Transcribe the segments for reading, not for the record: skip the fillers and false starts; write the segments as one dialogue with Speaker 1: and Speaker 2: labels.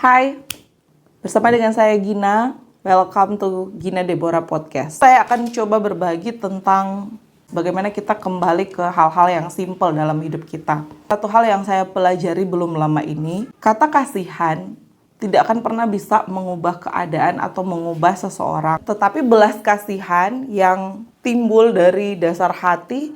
Speaker 1: Hai, bersama dengan saya Gina. Welcome to Gina Deborah Podcast. Saya akan coba berbagi tentang bagaimana kita kembali ke hal-hal yang simpel dalam hidup kita. Satu hal yang saya pelajari belum lama ini, kata kasihan tidak akan pernah bisa mengubah keadaan atau mengubah seseorang. Tetapi belas kasihan yang timbul dari dasar hati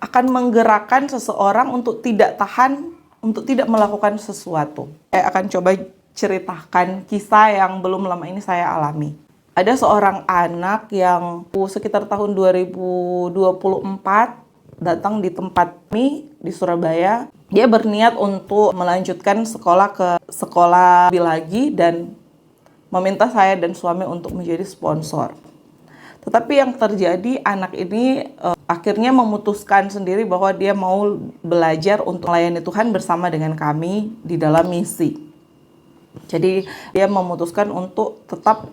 Speaker 1: akan menggerakkan seseorang untuk tidak tahan, untuk tidak melakukan sesuatu. Saya akan coba ceritakan kisah yang belum lama ini saya alami. Ada seorang anak yang sekitar tahun 2024 datang di tempat kami di Surabaya. Dia berniat untuk melanjutkan sekolah ke sekolah lebih lagi dan meminta saya dan suami untuk menjadi sponsor. Tetapi yang terjadi, anak ini akhirnya memutuskan sendiri bahwa dia mau belajar untuk melayani Tuhan bersama dengan kami di dalam misi. Jadi dia memutuskan untuk tetap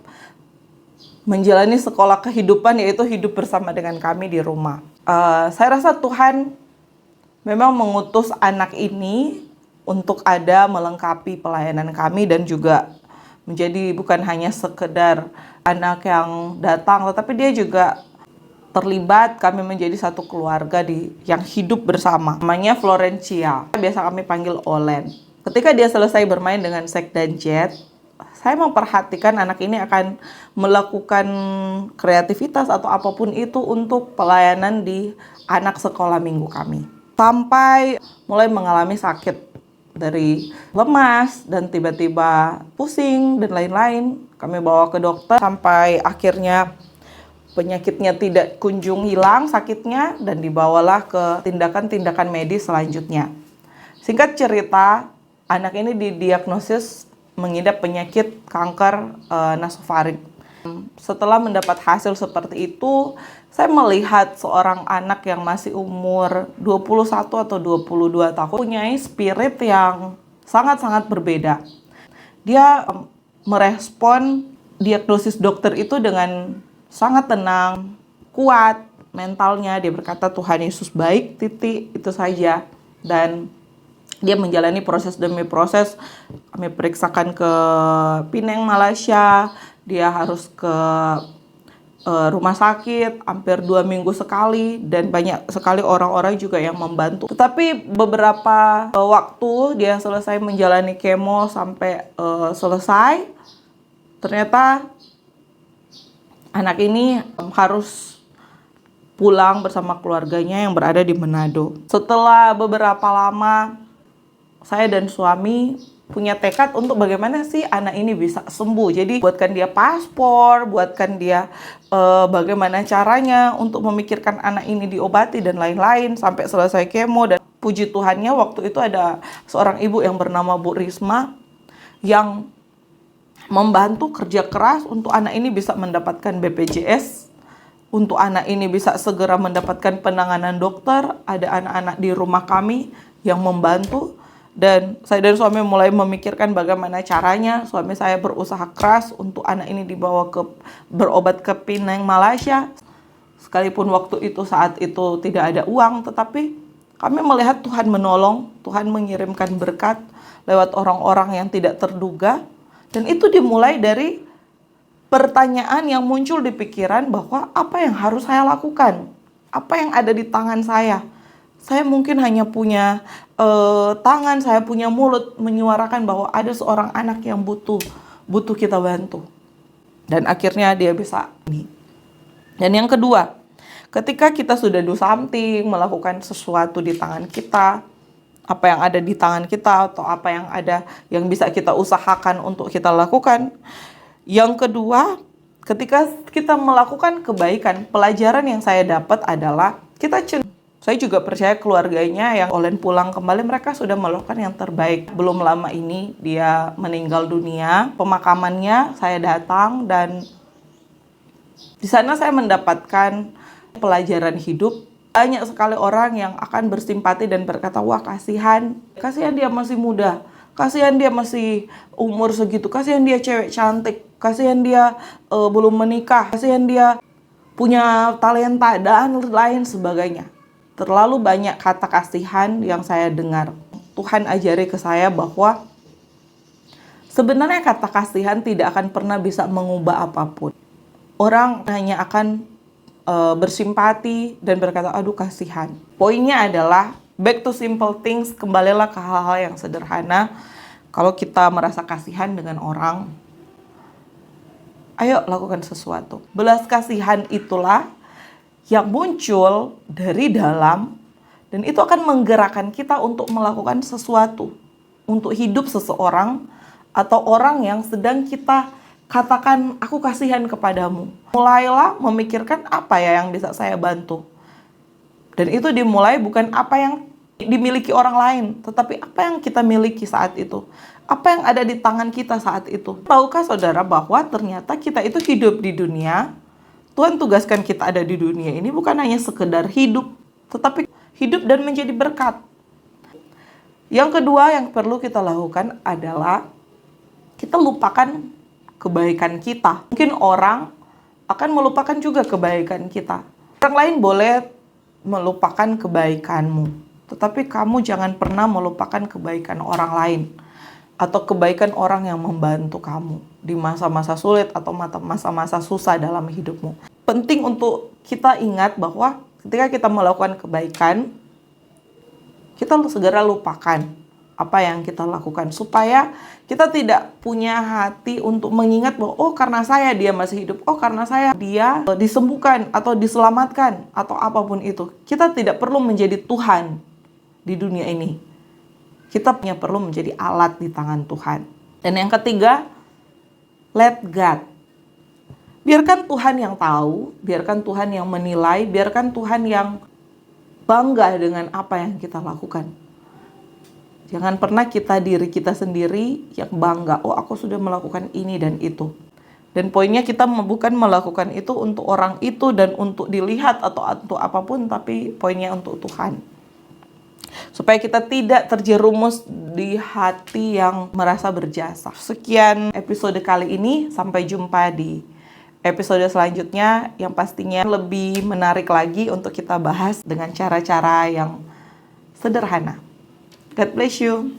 Speaker 1: menjalani sekolah kehidupan, yaitu hidup bersama dengan kami di rumah. Saya rasa Tuhan memang mengutus anak ini untuk ada melengkapi pelayanan kami dan juga menjadi bukan hanya sekedar anak yang datang, tetapi dia juga terlibat, kami menjadi satu keluarga yang hidup bersama. Namanya Florencia, biasa kami panggil Olen. Ketika dia selesai bermain dengan Zack dan Jet, saya memperhatikan anak ini akan melakukan kreativitas atau apapun itu untuk pelayanan di anak sekolah minggu kami. Sampai mulai mengalami sakit dari lemas dan tiba-tiba pusing dan lain-lain. Kami bawa ke dokter sampai akhirnya penyakitnya tidak kunjung hilang sakitnya dan dibawalah ke tindakan-tindakan medis selanjutnya. Singkat cerita, anak ini didiagnosis mengidap penyakit kanker nasofaring. Setelah mendapat hasil seperti itu, saya melihat seorang anak yang masih umur 21 atau 22 tahun punya spirit yang sangat-sangat berbeda. Dia merespon diagnosis dokter itu dengan sangat tenang, kuat mentalnya. Dia berkata Tuhan Yesus baik, titik, itu saja. Dan dia menjalani proses demi proses. Kami periksakan ke Penang, Malaysia. Dia harus ke rumah sakit hampir 2 minggu sekali. Dan banyak sekali orang-orang juga yang membantu. Tetapi beberapa waktu dia selesai menjalani kemo sampai selesai, ternyata anak ini harus pulang bersama keluarganya yang berada di Manado. Setelah beberapa lama, saya dan suami punya tekad untuk bagaimana sih anak ini bisa sembuh. Jadi buatkan dia paspor, buatkan dia bagaimana caranya untuk memikirkan anak ini diobati dan lain-lain sampai selesai kemo. Dan puji Tuhannya waktu itu ada seorang ibu yang bernama Bu Risma yang membantu kerja keras untuk anak ini bisa mendapatkan BPJS, untuk anak ini bisa segera mendapatkan penanganan dokter. Ada anak-anak di rumah kami yang membantu. Dan saya dan suami mulai memikirkan bagaimana caranya. Suami saya berusaha keras untuk anak ini dibawa berobat ke Penang, Malaysia. Sekalipun saat itu tidak ada uang, tetapi kami melihat Tuhan menolong, Tuhan mengirimkan berkat lewat orang-orang yang tidak terduga. Dan itu dimulai dari pertanyaan yang muncul di pikiran bahwa apa yang harus saya lakukan? Apa yang ada di tangan saya? Saya mungkin hanya punya tangan, saya punya mulut menyuarakan bahwa ada seorang anak yang butuh kita bantu. Dan akhirnya dia bisa ini. Dan yang kedua, ketika kita sudah do something, melakukan sesuatu di tangan kita, apa yang ada di tangan kita atau apa yang ada yang bisa kita usahakan untuk kita lakukan. Yang kedua, ketika kita melakukan kebaikan, pelajaran yang saya dapat adalah saya juga percaya keluarganya yang Olen pulang kembali, mereka sudah melakukan yang terbaik. Belum lama ini dia meninggal dunia, pemakamannya saya datang dan di sana saya mendapatkan pelajaran hidup. Banyak sekali orang yang akan bersimpati dan berkata, wah kasihan dia masih muda, kasihan dia masih umur segitu, kasihan dia cewek cantik, kasihan dia belum menikah, kasihan dia punya talenta dan lain sebagainya. Terlalu banyak kata kasihan yang saya dengar. Tuhan ajari ke saya bahwa Sebenarnya kata kasihan tidak akan pernah bisa mengubah apapun. Orang hanya akan bersimpati dan berkata, aduh kasihan. Poinnya adalah, back to simple things, kembalilah ke hal-hal yang sederhana. Kalau kita merasa kasihan dengan orang, ayo lakukan sesuatu. Belas kasihan itulah yang muncul dari dalam, dan itu akan menggerakkan kita untuk melakukan sesuatu, untuk hidup seseorang, atau orang yang sedang kita katakan, aku kasihan kepadamu. Mulailah memikirkan apa ya yang bisa saya bantu. Dan itu dimulai bukan apa yang dimiliki orang lain, tetapi apa yang kita miliki saat itu. Apa yang ada di tangan kita saat itu. Tahukah saudara bahwa ternyata kita itu hidup di dunia, Tuhan tugaskan kita ada di dunia ini bukan hanya sekedar hidup, tetapi hidup dan menjadi berkat. Yang kedua yang perlu kita lakukan adalah kita lupakan kebaikan kita. Mungkin orang akan melupakan juga kebaikan kita. Orang lain boleh melupakan kebaikanmu, tetapi kamu jangan pernah melupakan kebaikan orang lain atau kebaikan orang yang membantu kamu di masa-masa sulit atau masa-masa susah dalam hidupmu. Penting untuk kita ingat bahwa ketika kita melakukan kebaikan, kita segera lupakan apa yang kita lakukan, supaya kita tidak punya hati untuk mengingat bahwa oh karena saya dia masih hidup, oh karena saya dia disembuhkan atau diselamatkan atau apapun itu. Kita tidak perlu menjadi Tuhan di dunia ini. Kita perlu menjadi alat di tangan Tuhan. Dan yang ketiga, let God. Biarkan Tuhan yang tahu, biarkan Tuhan yang menilai, biarkan Tuhan yang bangga dengan apa yang kita lakukan. Jangan pernah diri kita sendiri yang bangga, oh aku sudah melakukan ini dan itu. Dan poinnya kita bukan melakukan itu untuk orang itu dan untuk dilihat atau untuk apapun, tapi poinnya untuk Tuhan. Supaya kita tidak terjerumus di hati yang merasa berjasa. Sekian episode kali ini, sampai jumpa di episode selanjutnya yang pastinya lebih menarik lagi untuk kita bahas dengan cara-cara yang sederhana. God bless you.